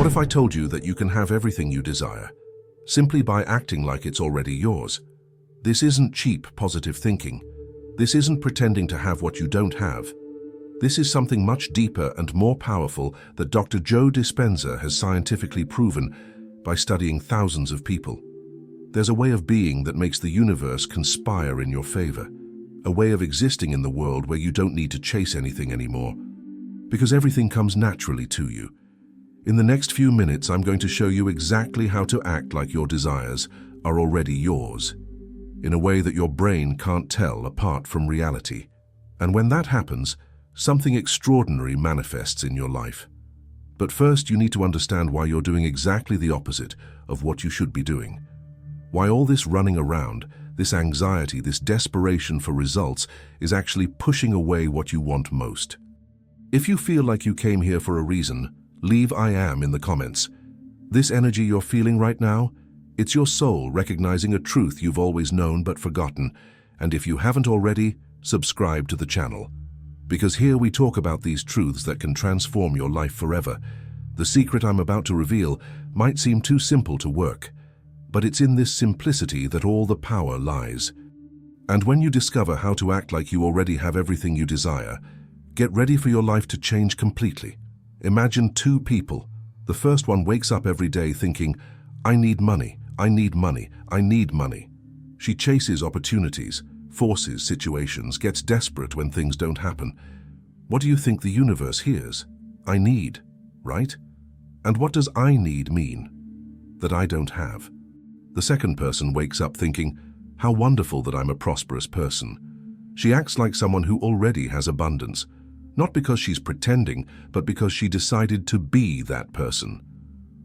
What if I told you that you can have everything you desire, simply by acting like it's already yours? This isn't cheap positive thinking. This isn't pretending to have what you don't have. This is something much deeper and more powerful that Dr. Joe Dispenza has scientifically proven by studying thousands of people. There's a way of being that makes the universe conspire in your favor, a way of existing in the world where you don't need to chase anything anymore, because everything comes naturally to you. In the next few minutes, I'm going to show you exactly how to act like your desires are already yours, in a way that your brain can't tell apart from reality. And when that happens, something extraordinary manifests in your life. But first, you need to understand why you're doing exactly the opposite of what you should be doing. Why all this running around, this anxiety, this desperation for results is actually pushing away what you want most. If you feel like you came here for a reason, leave "I am" in the comments. This energy you're feeling right now, it's your soul recognizing a truth you've always known but forgotten. And if you haven't already, subscribe to the channel. Because here we talk about these truths that can transform your life forever. The secret I'm about to reveal might seem too simple to work, but it's in this simplicity that all the power lies. And when you discover how to act like you already have everything you desire, get ready for your life to change completely. Imagine two people. The first one wakes up every day thinking, "I need money, I need money, I need money." She chases opportunities, forces situations, gets desperate when things don't happen. What do you think the universe hears? "I need," right? And what does "I need" mean? That I don't have. The second person wakes up thinking, "How wonderful that I'm a prosperous person." She acts like someone who already has abundance, not because she's pretending, but because she decided to be that person.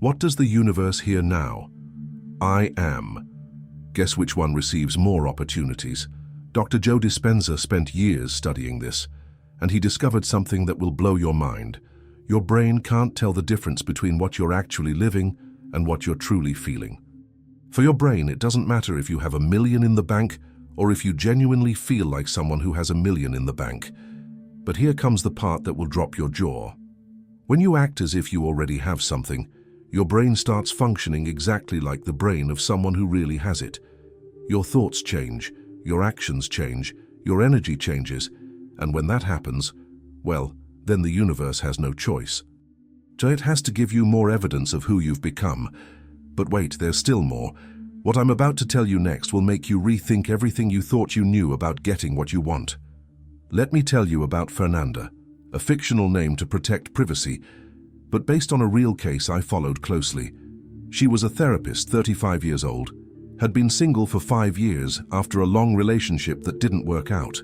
What does the universe hear now? "I am." Guess which one receives more opportunities? Dr. Joe Dispenza spent years studying this, and he discovered something that will blow your mind. Your brain can't tell the difference between what you're actually living and what you're truly feeling. For your brain, it doesn't matter if you have $1 million in the bank or if you genuinely feel like someone who has $1 million in the bank. But here comes the part that will drop your jaw. When you act as if you already have something, your brain starts functioning exactly like the brain of someone who really has it. Your thoughts change, your actions change, your energy changes, and when that happens, well, then the universe has no choice. So it has to give you more evidence of who you've become. But wait, there's still more. What I'm about to tell you next will make you rethink everything you thought you knew about getting what you want. Let me tell you about Fernanda, a fictional name to protect privacy, but based on a real case I followed closely. She was a therapist, 35 years old, had been single for 5 years after a long relationship that didn't work out.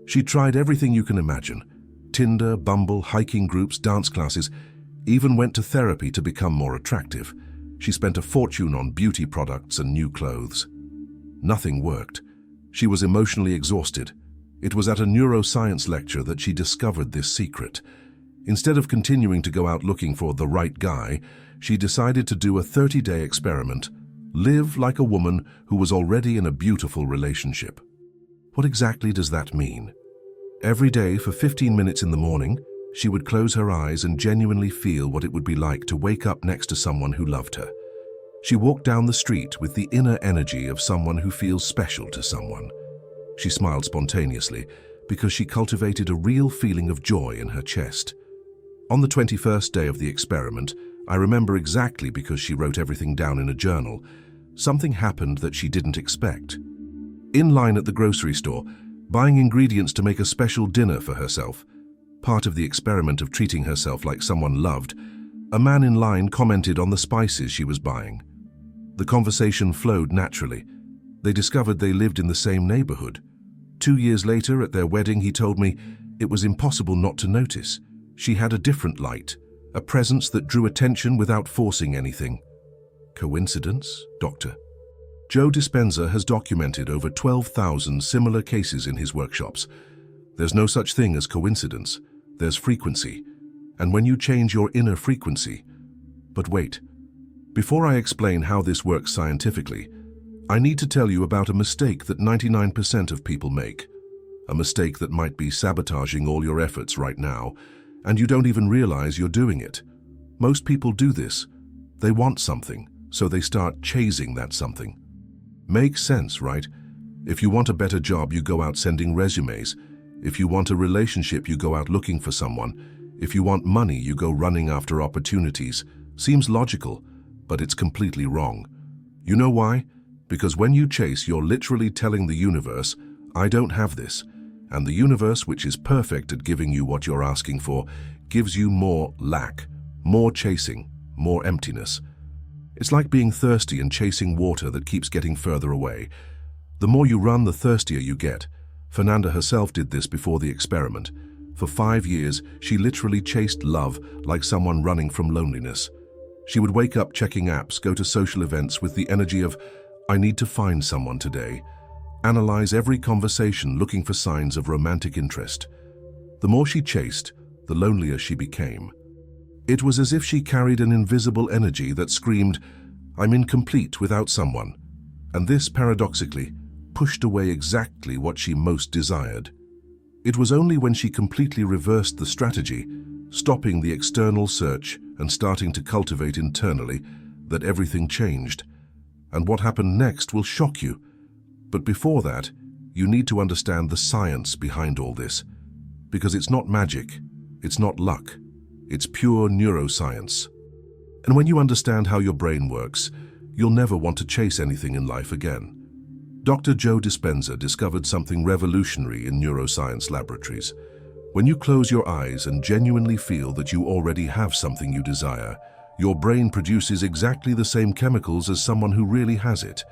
She tried everything you can imagine: Tinder, Bumble, hiking groups, dance classes, even went to therapy to become more attractive. She spent a fortune on beauty products and new clothes. Nothing worked. She was emotionally exhausted. It was at a neuroscience lecture that she discovered this secret. Instead of continuing to go out looking for the right guy, she decided to do a 30-day experiment: live like a woman who was already in a beautiful relationship. What exactly does that mean? Every day for 15 minutes in the morning, she would close her eyes and genuinely feel what it would be like to wake up next to someone who loved her. She walked down the street with the inner energy of someone who feels special to someone. She smiled spontaneously because she cultivated a real feeling of joy in her chest. On the 21st day of the experiment, I remember exactly because she wrote everything down in a journal, something happened that she didn't expect. In line at the grocery store, buying ingredients to make a special dinner for herself, part of the experiment of treating herself like someone loved, a man in line commented on the spices she was buying. The conversation flowed naturally. They discovered they lived in the same neighborhood. 2 years later, at their wedding, he told me it was impossible not to notice. She had a different light, a presence that drew attention without forcing anything. Coincidence, Doctor? Joe Dispenza has documented over 12,000 similar cases in his workshops. There's no such thing as coincidence. There's frequency. And when you change your inner frequency... But wait. Before I explain how this works scientifically, I need to tell you about a mistake that 99% of people make. A mistake that might be sabotaging all your efforts right now, and you don't even realize you're doing it. Most people do this. They want something, so they start chasing that something. Makes sense, right? If you want a better job, you go out sending resumes. If you want a relationship, you go out looking for someone. If you want money, you go running after opportunities. Seems logical, but it's completely wrong. You know why? Because when you chase, you're literally telling the universe, I don't have this. And the universe, which is perfect at giving you what you're asking for, gives you more lack, more chasing, more emptiness. It's like being thirsty and chasing water that keeps getting further away. The more you run, the thirstier you get. Fernanda herself did this before the experiment. For 5 years, she literally chased love like someone running from loneliness. She would wake up checking apps, go to social events with the energy of, I need to find someone today. Analyze every conversation looking for signs of romantic interest. The more she chased, the lonelier she became. It was as if she carried an invisible energy that screamed, I'm incomplete without someone. And this, paradoxically, pushed away exactly what she most desired. It was only when she completely reversed the strategy, stopping the external search and starting to cultivate internally, that everything changed. And what happened next will shock you. But before that, you need to understand the science behind all this. Because it's not magic, it's not luck, it's pure neuroscience. And when you understand how your brain works, you'll never want to chase anything in life again. Dr. Joe Dispenza discovered something revolutionary in neuroscience laboratories. When you close your eyes and genuinely feel that you already have something you desire, your brain produces exactly the same chemicals as someone who really has it.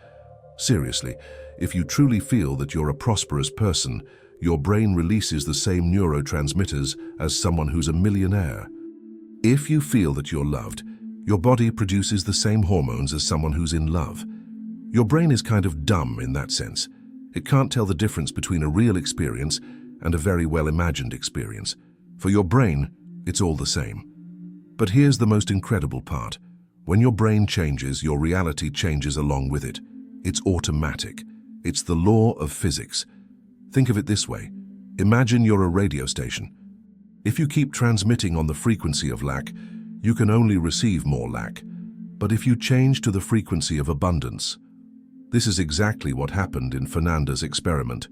Seriously, if you truly feel that you're a prosperous person, your brain releases the same neurotransmitters as someone who's a millionaire. If you feel that you're loved, your body produces the same hormones as someone who's in love. Your brain is kind of dumb in that sense. It can't tell the difference between a real experience and a very well-imagined experience. For your brain, it's all the same. But here's the most incredible part. When your brain changes, your reality changes along with it. It's automatic. It's the law of physics. Think of it this way. Imagine you're a radio station. If you keep transmitting on the frequency of lack, you can only receive more lack. But if you change to the frequency of abundance, this is exactly what happened in Fernanda's experiment.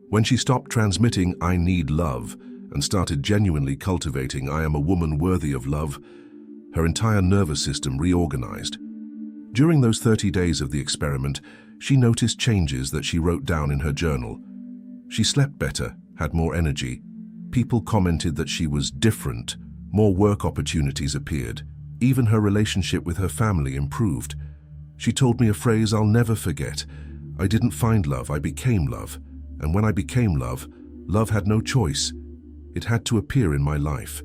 When she stopped transmitting I need love and started genuinely cultivating I am a woman worthy of love, her entire nervous system reorganized. During those 30 days of the experiment, she noticed changes that she wrote down in her journal. She slept better, had more energy. People commented that she was different. More work opportunities appeared. Even her relationship with her family improved. She told me a phrase I'll never forget. I didn't find love, I became love. And when I became love, love had no choice. It had to appear in my life.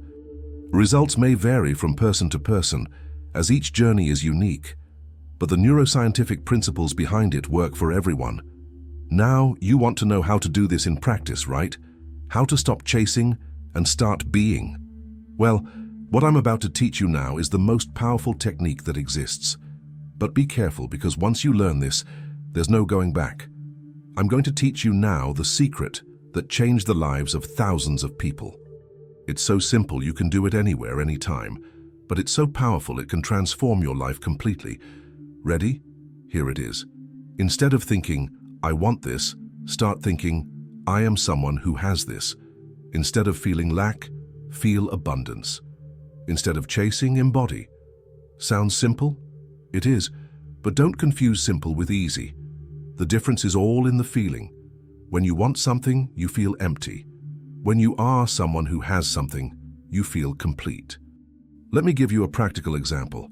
Results may vary from person to person, as each journey is unique. But the neuroscientific principles behind it work for everyone. Now you want to know how to do this in practice, right? How to stop chasing and start being. Well, what I'm about to teach you now is the most powerful technique that exists. But be careful, because once you learn this, there's no going back. I'm going to teach you now the secret that changed the lives of thousands of people. It's so simple you can do it anywhere, anytime, but it's so powerful it can transform your life completely. Ready? Here it is. Instead of thinking, I want this, start thinking, I am someone who has this. Instead of feeling lack, feel abundance. Instead of chasing, embody. Sounds simple? It is, but don't confuse simple with easy. The difference is all in the feeling. When you want something, you feel empty. When you are someone who has something, you feel complete. Let me give you a practical example.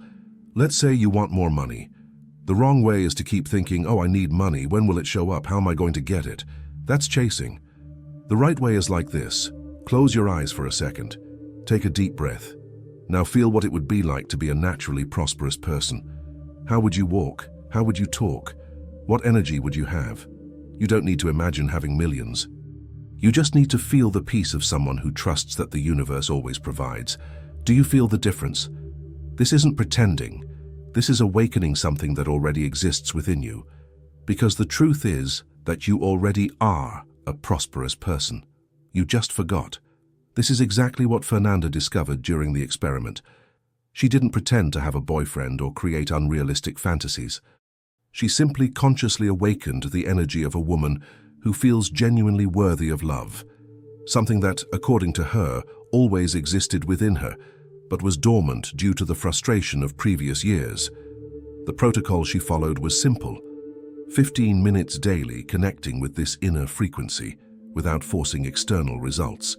Let's say you want more money. The wrong way is to keep thinking, oh, I need money. When will it show up? How am I going to get it? That's chasing. The right way is like this. Close your eyes for a second. Take a deep breath. Now feel what it would be like to be a naturally prosperous person. How would you walk? How would you talk? What energy would you have? You don't need to imagine having millions. You just need to feel the peace of someone who trusts that the universe always provides. Do you feel the difference? This isn't pretending. This is awakening something that already exists within you. Because the truth is that you already are a prosperous person. You just forgot. This is exactly what Fernanda discovered during the experiment. She didn't pretend to have a boyfriend or create unrealistic fantasies. She simply consciously awakened the energy of a woman who feels genuinely worthy of love, something that, according to her, always existed within her, but was dormant due to the frustration of previous years. The protocol she followed was simple: 15 minutes daily connecting with this inner frequency without forcing external results.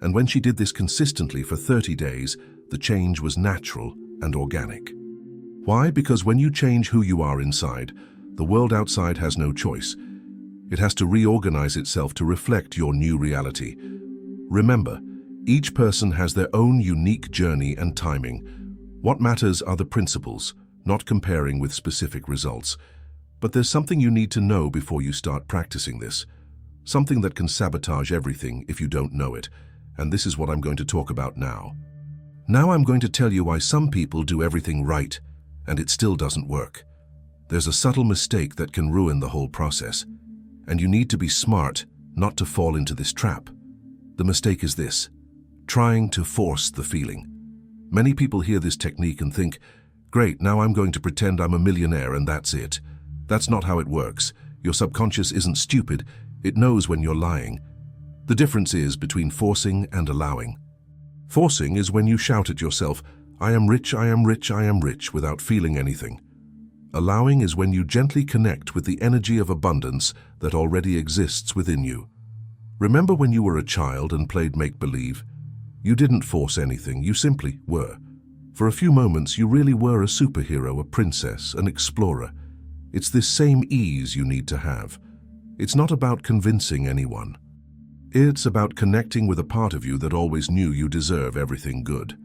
And when she did this consistently for 30 days, the change was natural and organic. Why? Because when you change who you are inside, the world outside has no choice. It has to reorganize itself to reflect your new reality. Remember, each person has their own unique journey and timing. What matters are the principles, not comparing with specific results. But there's something you need to know before you start practicing this. Something that can sabotage everything if you don't know it. And this is what I'm going to talk about now. Now I'm going to tell you why some people do everything right, and it still doesn't work. There's a subtle mistake that can ruin the whole process. And you need to be smart not to fall into this trap. The mistake is this: trying to force the feeling. Many people hear this technique and think, great, now I'm going to pretend I'm a millionaire and that's it. That's not how it works. Your subconscious isn't stupid. It knows when you're lying. The difference is between forcing and allowing. Forcing is when you shout at yourself, I am rich, I am rich, I am rich, without feeling anything. Allowing is when you gently connect with the energy of abundance that already exists within you. Remember when you were a child and played make-believe? You didn't force anything, you simply were. For a few moments, you really were a superhero, a princess, an explorer. It's this same ease you need to have. It's not about convincing anyone. It's about connecting with a part of you that always knew you deserve everything good.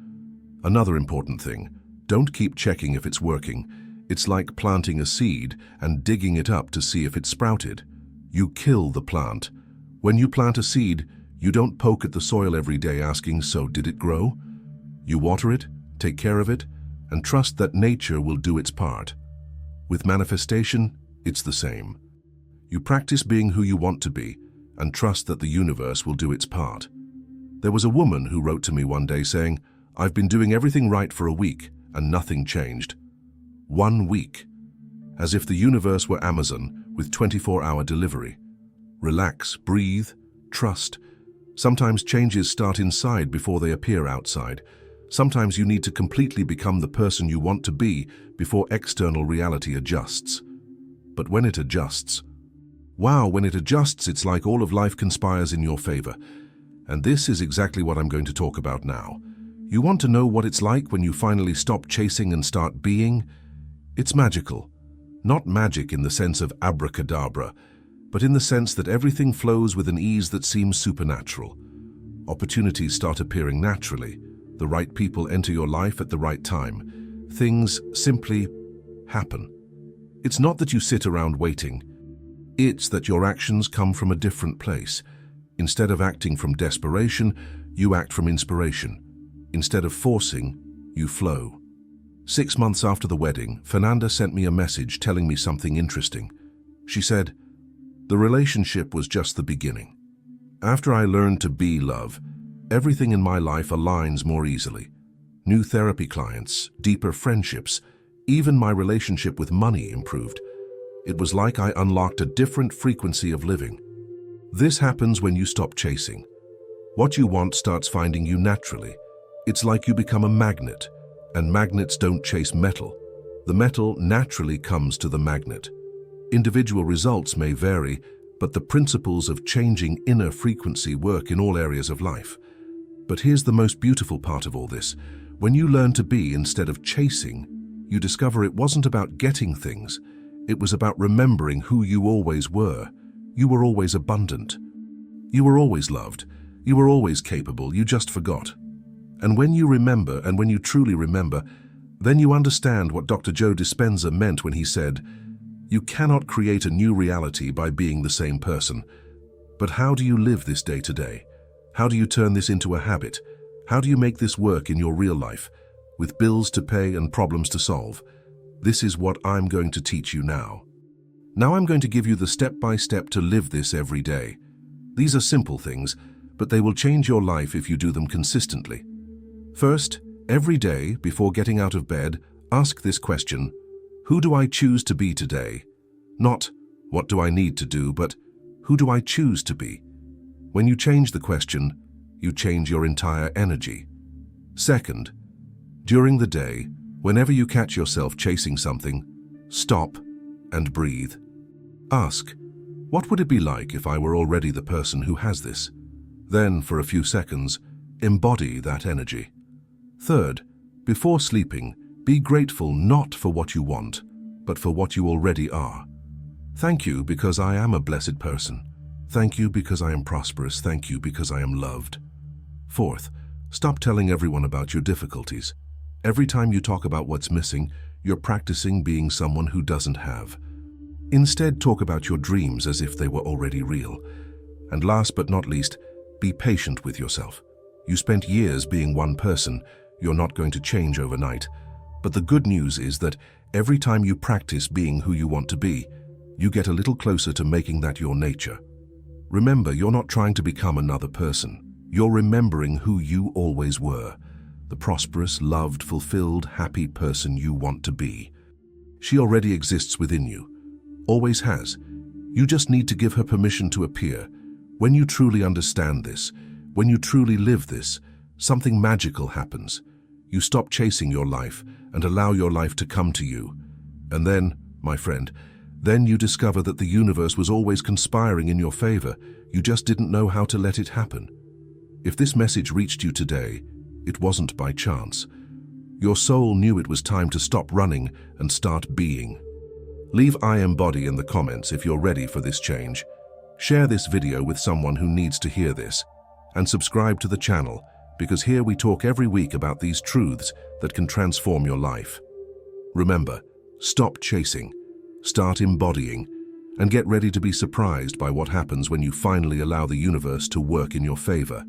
Another important thing, don't keep checking if it's working. It's like planting a seed and digging it up to see if it sprouted. You kill the plant. When you plant a seed, you don't poke at the soil every day asking, so did it grow? You water it, take care of it, and trust that nature will do its part. With manifestation, it's the same. You practice being who you want to be and trust that the universe will do its part. There was a woman who wrote to me one day saying, I've been doing everything right for a week and nothing changed. 1 week. As if the universe were Amazon with 24-hour delivery. Relax, breathe, trust. Sometimes changes start inside before they appear outside. Sometimes you need to completely become the person you want to be before external reality adjusts. But when it adjusts, wow, when it adjusts, it's like all of life conspires in your favor. And this is exactly what I'm going to talk about now. You want to know what it's like when you finally stop chasing and start being? It's magical. Not magic in the sense of abracadabra, but in the sense that everything flows with an ease that seems supernatural. Opportunities start appearing naturally. The right people enter your life at the right time. Things simply happen. It's not that you sit around waiting. It's that your actions come from a different place. Instead of acting from desperation, you act from inspiration. Instead of forcing, you flow. 6 months after the wedding, Fernanda sent me a message telling me something interesting. She said, the relationship was just the beginning. After I learned to be love, everything in my life aligns more easily. New therapy clients, deeper friendships, even my relationship with money improved. It was like I unlocked a different frequency of living. This happens when you stop chasing. What you want starts finding you naturally. It's like you become a magnet, and magnets don't chase metal. The metal naturally comes to the magnet. Individual results may vary, but the principles of changing inner frequency work in all areas of life. But here's the most beautiful part of all this. When you learn to be instead of chasing, you discover it wasn't about getting things. It was about remembering who you always were. You were always abundant. You were always loved. You were always capable. You just forgot. And when you remember, and when you truly remember, then you understand what Dr. Joe Dispenza meant when he said, you cannot create a new reality by being the same person. But how do you live this day to day? How do you turn this into a habit? How do you make this work in your real life, with bills to pay and problems to solve? This is what I'm going to teach you now. Now I'm going to give you the step-by-step to live this every day. These are simple things, but they will change your life if you do them consistently. First, Every day, before getting out of bed, ask this question: who do I choose to be today? Not, what do I need to do, but who do I choose to be? When you change the question, you change your entire energy. Second, during the day, whenever you catch yourself chasing something, stop and breathe. Ask, what would it be like if I were already the person who has this? Then, for a few seconds, embody that energy. Third, before sleeping, be grateful not for what you want, but for what you already are. Thank you because I am a blessed person. Thank you because I am prosperous. Thank you because I am loved. Fourth, stop telling everyone about your difficulties. Every time you talk about what's missing, you're practicing being someone who doesn't have. Instead, talk about your dreams as if they were already real. And last but not least, be patient with yourself. You spent years being one person. You're not going to change overnight. But the good news is that every time you practice being who you want to be, you get a little closer to making that your nature. Remember, you're not trying to become another person. You're remembering who you always were, the prosperous, loved, fulfilled, happy person you want to be. She already exists within you, always has. You just need to give her permission to appear. When you truly understand this, when you truly live this, something magical happens. You stop chasing your life and allow your life to come to you. And then, my friend, then you discover that the universe was always conspiring in your favor. You just didn't know how to let it happen. If this message reached you today, it wasn't by chance. Your soul knew it was time to stop running and start being. Leave I embody in the comments if you're ready for this change. Share this video with someone who needs to hear this. And subscribe to the channel, because here we talk every week about these truths that can transform your life. Remember, stop chasing, start embodying, and get ready to be surprised by what happens when you finally allow the universe to work in your favor.